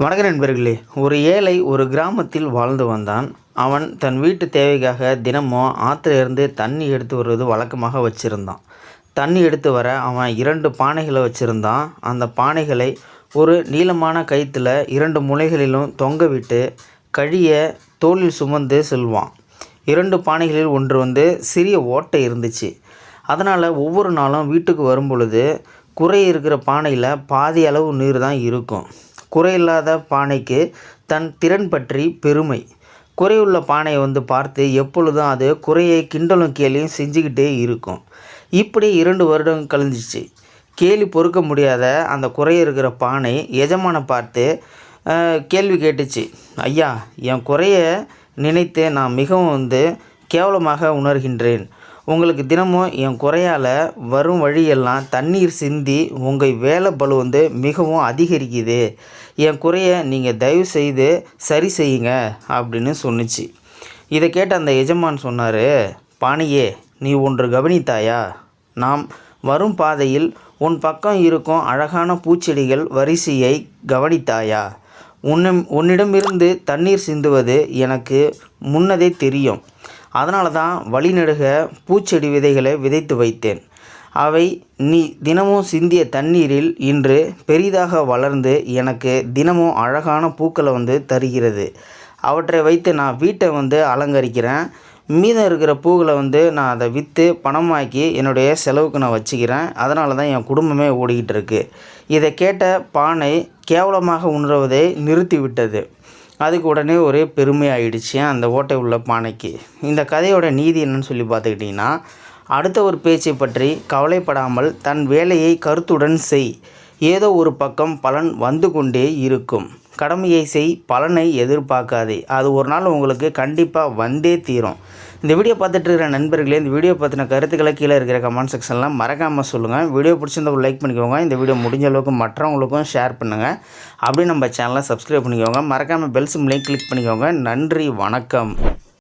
வணக்க நண்பர்களே. ஒரு ஏழை ஒரு கிராமத்தில் வாழ்ந்து வந்தான். அவன் தன் வீட்டு தேவைக்காக தினமும் ஆற்றுல இருந்து தண்ணி எடுத்து வருவது வழக்கமாக வச்சுருந்தான். தண்ணி எடுத்து வர அவன் 2 பானைகளை வச்சுருந்தான். அந்த பானைகளை ஒரு நீளமான கயிற்றில் 2 முனைகளிலும் தொங்க விட்டு கழிய தோளில் சுமந்து செல்வான். 2 பானைகளில் ஒன்று சிறிய ஓட்டை இருந்துச்சு. அதனால் ஒவ்வொரு நாளும் வீட்டுக்கு வரும் பொழுது குறை இருக்கிற பானையில் பாதி அளவு நீர் தான் இருக்கும். குறையில்லாத பானைக்கு தன் திறன் பற்றி பெருமை. குறையுள்ள பானையை பார்த்து எப்பொழுதும் அது குறையை கிண்டலும் கேலியும் செஞ்சுக்கிட்டே இருக்கும். இப்படி 2 வருடம் கழிஞ்சிச்சு. கேலி பொறுக்க முடியாத அந்த குறை இருக்கிற பானை எஜமானை பார்த்து கேள்வி கேட்டுச்சு. ஐயா, என் குறையை நினைத்து நான் மிகவும் கேவலமாக உணர்கின்றேன். உங்களுக்கு தினமும் என் குறையால் வரும் வழியெல்லாம் தண்ணீர் சிந்தி உங்கள் வேலை பளு மிகவும் அதிகரிக்குது. என் குறையை நீங்கள் தயவு செய்து சரி செய்யுங்க அப்படின்னு சொன்னிச்சு. இதை கேட்ட அந்த எஜமான் சொன்னார், பாணியே, நீ ஒன்று கவனித்தாயா? நாம் வரும் பாதையில் உன் பக்கம் இருக்கும் அழகான பூச்செடிகள் வரிசையை கவனித்தாயா? உன்னிடமிருந்து தண்ணீர் சிந்துவது எனக்கு முன்னதே தெரியும். அதனால தான் வழிநெடுக பூச்செடி விதைகளை விதைத்து வைத்தேன். அவை நீ தினமும் சிந்திய தண்ணீரில் இன்று பெரிதாக வளர்ந்து எனக்கு தினமும் அழகான பூக்களை தருகிறது. அவற்றை வைத்து நான் வீட்டை அலங்கரிக்கிறேன். மீதம் இருக்கிற பூக்களை நான் அதை விற்று பணமாக்கி என்னுடைய செலவுக்கு நான் வச்சுக்கிறேன். அதனால தான் என் குடும்பமே ஓடிக்கிட்டு இருக்குது. இதை கேட்ட பானை கேவலமாக உணர்வதை நிறுத்திவிட்டது. அதுக்கு உடனே ஒரே பெருமை ஆயிடுச்சு அந்த ஓட்டை உள்ள பானைக்கு. இந்த கதையோட நீதி என்னன்னு சொல்லி பார்த்துக்கிட்டிங்கன்னா, அடுத்த ஒரு பேச்சை பற்றி கவலைப்படாமல் தன் வேலையை கருத்துடன் செய். ஏதோ ஒரு பக்கம் பலன் வந்து கொண்டே இருக்கும். கடமையை செய், பலனை எதிர்பார்க்காதே. அது ஒரு நாள் உங்களுக்கு கண்டிப்பாக வந்தே தீரும். இந்த வீடியோ பார்த்துட்டு இருக்கிற நண்பர்களே, இந்த வீடியோ பற்றின கருத்துக்களை கீழே இருக்கிற கமெண்ட் செக்ஷன்லாம் மறக்காமல் சொல்லுங்கள். வீடியோ பிடிச்சிருந்த ஒரு லைக் பண்ணிக்கோங்க. இந்த வீடியோ முடிஞ்ச அளவுக்கு மற்றவங்களுக்கும் ஷேர் பண்ணுங்கள். அப்படியே நம்ம சேனலை சப்ஸ்கிரைப் பண்ணிக்கோங்க. மறக்காமல் பெல் சிம்பலையும் கிளிக் பண்ணிக்கோங்க. நன்றி, வணக்கம்.